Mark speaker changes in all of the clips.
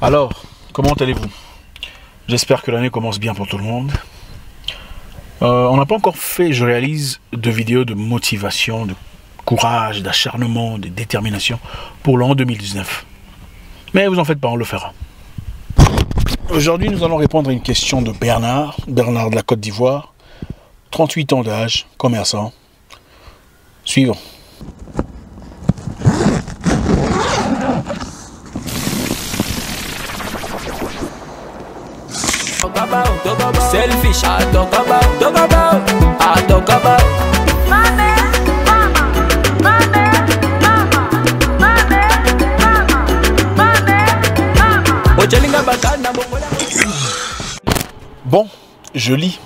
Speaker 1: Alors, comment allez-vous? J'espère que l'année commence bien pour tout le monde. On n'a pas encore fait, je réalise, de vidéos de motivation, de courage, d'acharnement, de détermination pour l'an 2019. Mais vous en faites pas, on le fera. Aujourd'hui, nous allons répondre à une question de Bernard de la Côte d'Ivoire, 38 ans d'âge, commerçant. Suivons.
Speaker 2: Selfish, I talk about.
Speaker 1: Bon, je lis.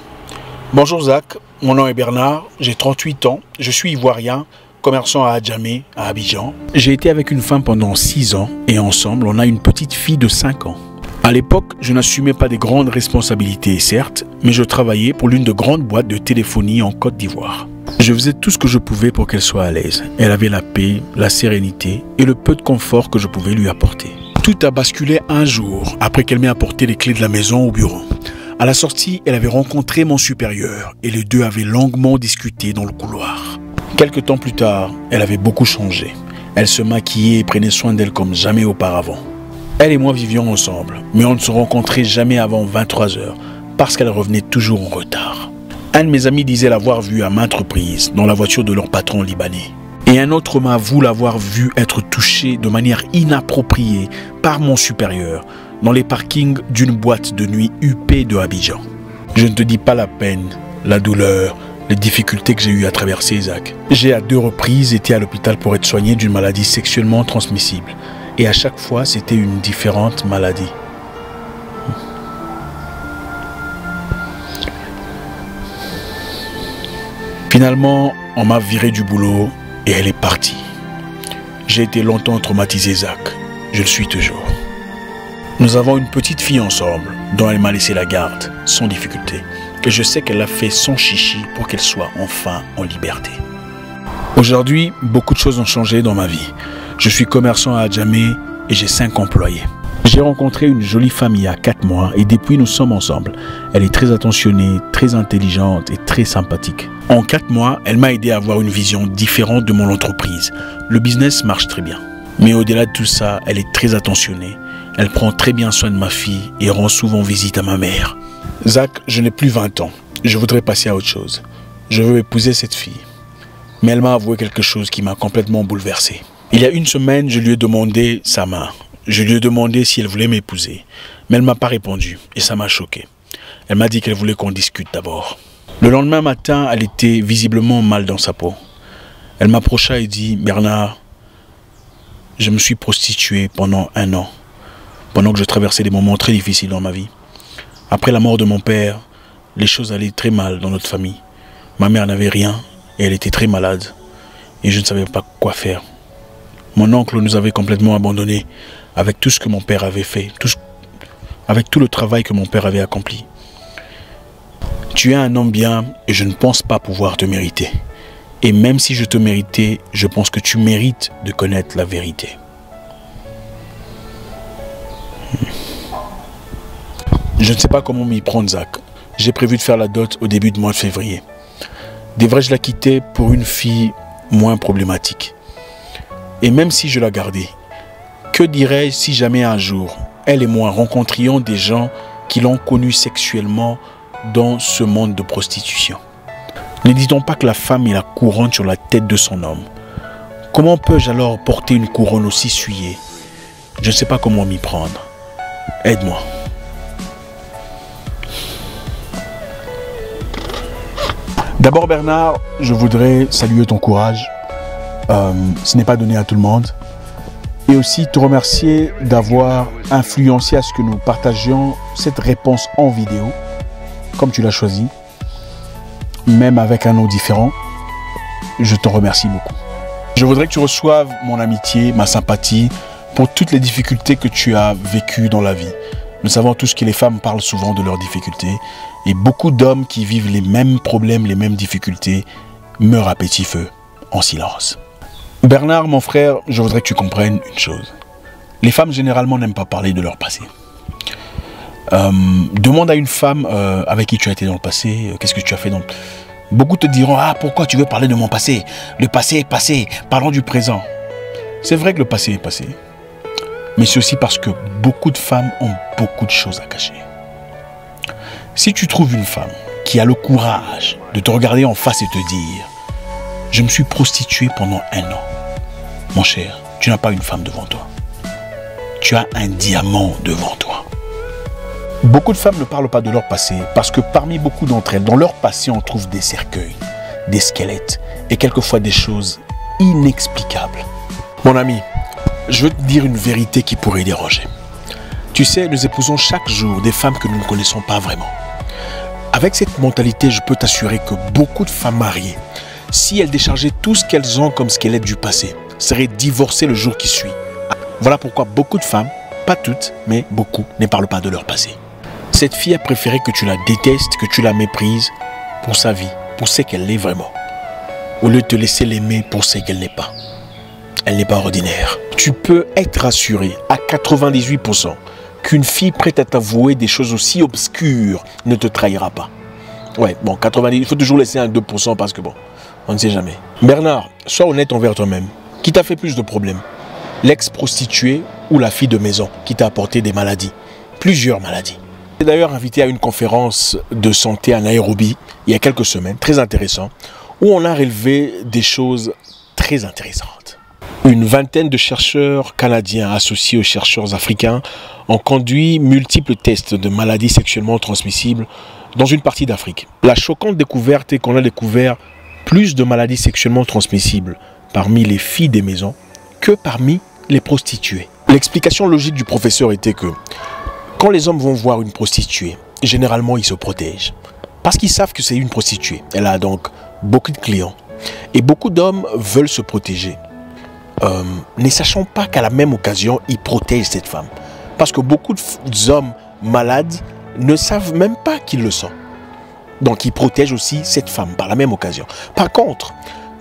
Speaker 1: Bonjour Zach, mon nom est Bernard, j'ai 38 ans, je suis ivoirien, commerçant à Adjamé, à Abidjan. J'ai été avec une femme pendant 6 ans et ensemble, on a une petite fille de 5 ans. À l'époque, je n'assumais pas des grandes responsabilités, certes, mais je travaillais pour l'une de grandes boîtes de téléphonie en Côte d'Ivoire. Je faisais tout ce que je pouvais pour qu'elle soit à l'aise. Elle avait la paix, la sérénité et le peu de confort que je pouvais lui apporter. Tout a basculé un jour après qu'elle m'ait apporté les clés de la maison au bureau. À la sortie, elle avait rencontré mon supérieur et les deux avaient longuement discuté dans le couloir. Quelques temps plus tard, elle avait beaucoup changé. Elle se maquillait et prenait soin d'elle comme jamais auparavant. Elle et moi vivions ensemble, mais on ne se rencontrait jamais avant 23 h parce qu'elle revenait toujours en retard. Un de mes amis disait l'avoir vue à maintes reprises dans la voiture de leur patron libanais. Et un autre m'avoue l'avoir vue être touchée de manière inappropriée par mon supérieur dans les parkings d'une boîte de nuit huppée de Abidjan. Je ne te dis pas la peine, la douleur, les difficultés que j'ai eues à traverser, Zach. J'ai à 2 reprises été à l'hôpital pour être soigné d'une maladie sexuellement transmissible. Et à chaque fois, c'était une différente maladie. Finalement, on m'a viré du boulot et elle est partie. J'ai été longtemps traumatisé, Zach. Je le suis toujours. Nous avons une petite fille ensemble, dont elle m'a laissé la garde, sans difficulté. Et je sais qu'elle a fait son chichi pour qu'elle soit enfin en liberté. Aujourd'hui, beaucoup de choses ont changé dans ma vie. Je suis commerçant à Adjamé et j'ai 5 employés. J'ai rencontré une jolie femme il y a 4 mois et depuis nous sommes ensemble. Elle est très attentionnée, très intelligente et très sympathique. En 4 mois, elle m'a aidé à avoir une vision différente de mon entreprise. Le business marche très bien. Mais au-delà de tout ça, elle est très attentionnée. Elle prend très bien soin de ma fille et rend souvent visite à ma mère. Zach, je n'ai plus 20 ans. Je voudrais passer à autre chose. Je veux épouser cette fille. Mais elle m'a avoué quelque chose qui m'a complètement bouleversé. Il y a 1 semaine, je lui ai demandé sa main. Je lui ai demandé si elle voulait m'épouser. Mais elle ne m'a pas répondu et ça m'a choqué. Elle m'a dit qu'elle voulait qu'on discute d'abord. Le lendemain matin, elle était visiblement mal dans sa peau. Elle m'approcha et dit « Bernard, je me suis prostitué pendant 1 an, pendant que je traversais des moments très difficiles dans ma vie. Après la mort de mon père, les choses allaient très mal dans notre famille. Ma mère n'avait rien et elle était très malade et je ne savais pas quoi faire. Mon oncle nous avait complètement abandonnés avec tout ce que mon père avait fait, avec tout le travail que mon père avait accompli. Tu es un homme bien et je ne pense pas pouvoir te mériter. Et même si je te méritais, je pense que tu mérites de connaître la vérité. » Je ne sais pas comment m'y prendre, Zach. J'ai prévu de faire la dot au début du mois de février. Devrais-je la quitter pour une fille moins problématique? Et même si je la gardais, que dirais-je si jamais un jour, elle et moi rencontrions des gens qui l'ont connue sexuellement dans ce monde de prostitution? Ne dit-on pas que la femme est la couronne sur la tête de son homme? Comment peux-je alors porter une couronne aussi souillée? Je ne sais pas comment m'y prendre. Aide-moi. D'abord Bernard, je voudrais saluer ton courage. Ce n'est pas donné à tout le monde. Et aussi te remercier d'avoir influencé à ce que nous partagions cette réponse en vidéo, comme tu l'as choisi, même avec un nom différent. Je t'en remercie beaucoup. Je voudrais que tu reçoives mon amitié, ma sympathie pour toutes les difficultés que tu as vécues dans la vie. Nous savons tous que les femmes parlent souvent de leurs difficultés et beaucoup d'hommes qui vivent les mêmes problèmes, les mêmes difficultés meurent à petit feu, en silence. Bernard, mon frère, je voudrais que tu comprennes une chose. Les femmes généralement n'aiment pas parler de leur passé. Demande à une femme avec qui tu as été dans le passé, qu'est-ce que tu as fait dans le... Beaucoup te diront, ah, pourquoi tu veux parler de mon passé? Le passé est passé, parlons du présent. C'est vrai que le passé est passé, mais c'est aussi parce que beaucoup de femmes ont beaucoup de choses à cacher. Si tu trouves une femme qui a le courage de te regarder en face et te dire « Je me suis prostituée pendant 1 an », mon cher, tu n'as pas une femme devant toi. Tu as un diamant devant toi. Beaucoup de femmes ne parlent pas de leur passé parce que parmi beaucoup d'entre elles, dans leur passé, on trouve des cercueils, des squelettes et quelquefois des choses inexplicables. Mon ami, je veux te dire une vérité qui pourrait déranger. Tu sais, nous épousons chaque jour des femmes que nous ne connaissons pas vraiment. Avec cette mentalité, je peux t'assurer que beaucoup de femmes mariées, si elles déchargeaient tout ce qu'elles ont comme squelette du passé, seraient divorcées le jour qui suit. Voilà pourquoi beaucoup de femmes, pas toutes, mais beaucoup, ne parlent pas de leur passé. Cette fille a préféré que tu la détestes, que tu la méprises pour sa vie, pour ce qu'elle est vraiment, au lieu de te laisser l'aimer pour ce qu'elle n'est pas. Elle n'est pas ordinaire. Tu peux être rassuré à 98% qu'une fille prête à t'avouer des choses aussi obscures ne te trahira pas. Ouais, bon, 90, il faut toujours laisser un 2% parce que bon, on ne sait jamais. Bernard, sois honnête envers toi-même. Qui t'a fait plus de problèmes? L'ex-prostituée ou la fille de maison qui t'a apporté des maladies? Plusieurs maladies. J'ai d'ailleurs invité à une conférence de santé à Nairobi il y a quelques semaines, très intéressant, où on a relevé des choses très intéressantes. Une vingtaine de chercheurs canadiens associés aux chercheurs africains ont conduit multiples tests de maladies sexuellement transmissibles dans une partie d'Afrique. La choquante découverte est qu'on a découvert plus de maladies sexuellement transmissibles parmi les filles des maisons que parmi les prostituées. L'explication logique du professeur était que quand les hommes vont voir une prostituée, généralement ils se protègent parce qu'ils savent que c'est une prostituée. Elle a donc beaucoup de clients et beaucoup d'hommes veulent se protéger. Ne sachant pas qu'à la même occasion, ils protègent cette femme. Parce que beaucoup d'hommes malades ne savent même pas qu'ils le sont. Donc ils protègent aussi cette femme par la même occasion. Par contre,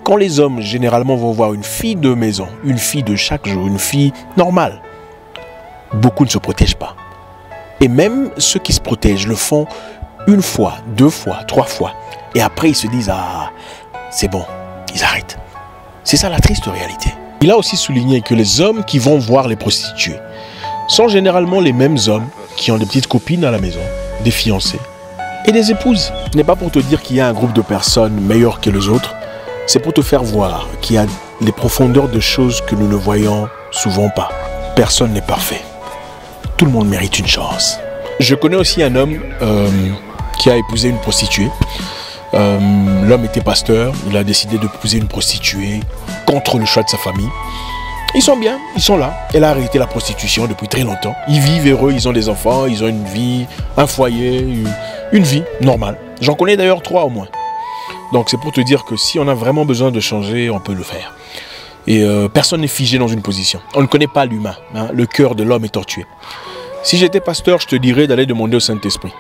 Speaker 1: quand les hommes généralement vont voir une fille de maison, une fille de chaque jour, une fille normale, beaucoup ne se protègent pas. Et même ceux qui se protègent le font 1 fois, 2 fois, 3 fois. Et après ils se disent, ah, c'est bon, ils arrêtent. C'est ça la triste réalité. Il a aussi souligné que les hommes qui vont voir les prostituées sont généralement les mêmes hommes qui ont des petites copines à la maison, des fiancées et des épouses. Ce n'est pas pour te dire qu'il y a un groupe de personnes meilleures que les autres, c'est pour te faire voir qu'il y a les profondeurs de choses que nous ne voyons souvent pas. Personne n'est parfait. Tout le monde mérite une chance. Je connais aussi un homme qui a épousé une prostituée. L'homme était pasteur, il a décidé d'épouser une prostituée contre le choix de sa famille. Ils sont bien, ils sont là. Elle a arrêté la prostitution depuis très longtemps. Ils vivent heureux, ils ont des enfants, ils ont une vie, un foyer, une vie normale. J'en connais d'ailleurs 3 au moins. Donc c'est pour te dire que si on a vraiment besoin de changer, on peut le faire. Et personne n'est figé dans une position. On ne connaît pas l'humain, hein. Le cœur de l'homme est tortueux. Si j'étais pasteur, je te dirais d'aller demander au Saint-Esprit.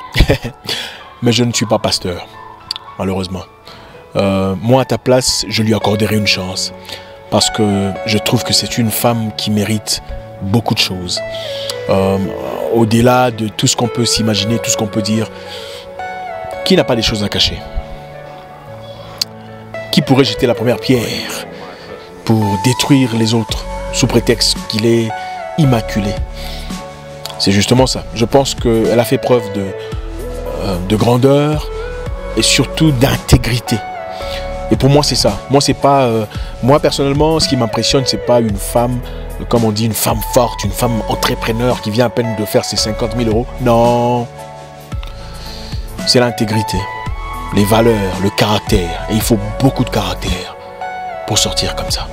Speaker 1: Mais je ne suis pas pasteur. Malheureusement. Moi, à ta place, je lui accorderai une chance. Parce que je trouve que c'est une femme qui mérite beaucoup de choses. Au-delà de tout ce qu'on peut s'imaginer, tout ce qu'on peut dire. Qui n'a pas des choses à cacher? Qui pourrait jeter la première pierre pour détruire les autres sous prétexte qu'il est immaculé? C'est justement ça. Je pense qu'elle a fait preuve de grandeur et surtout d'intégrité. Et pour moi, c'est ça. Moi, c'est pas, moi, personnellement, ce qui m'impressionne, c'est pas une femme, comme on dit, une femme forte, une femme entrepreneur qui vient à peine de faire ses 50 000 euros. Non. C'est l'intégrité, les valeurs, le caractère. Et il faut beaucoup de caractère pour sortir comme ça.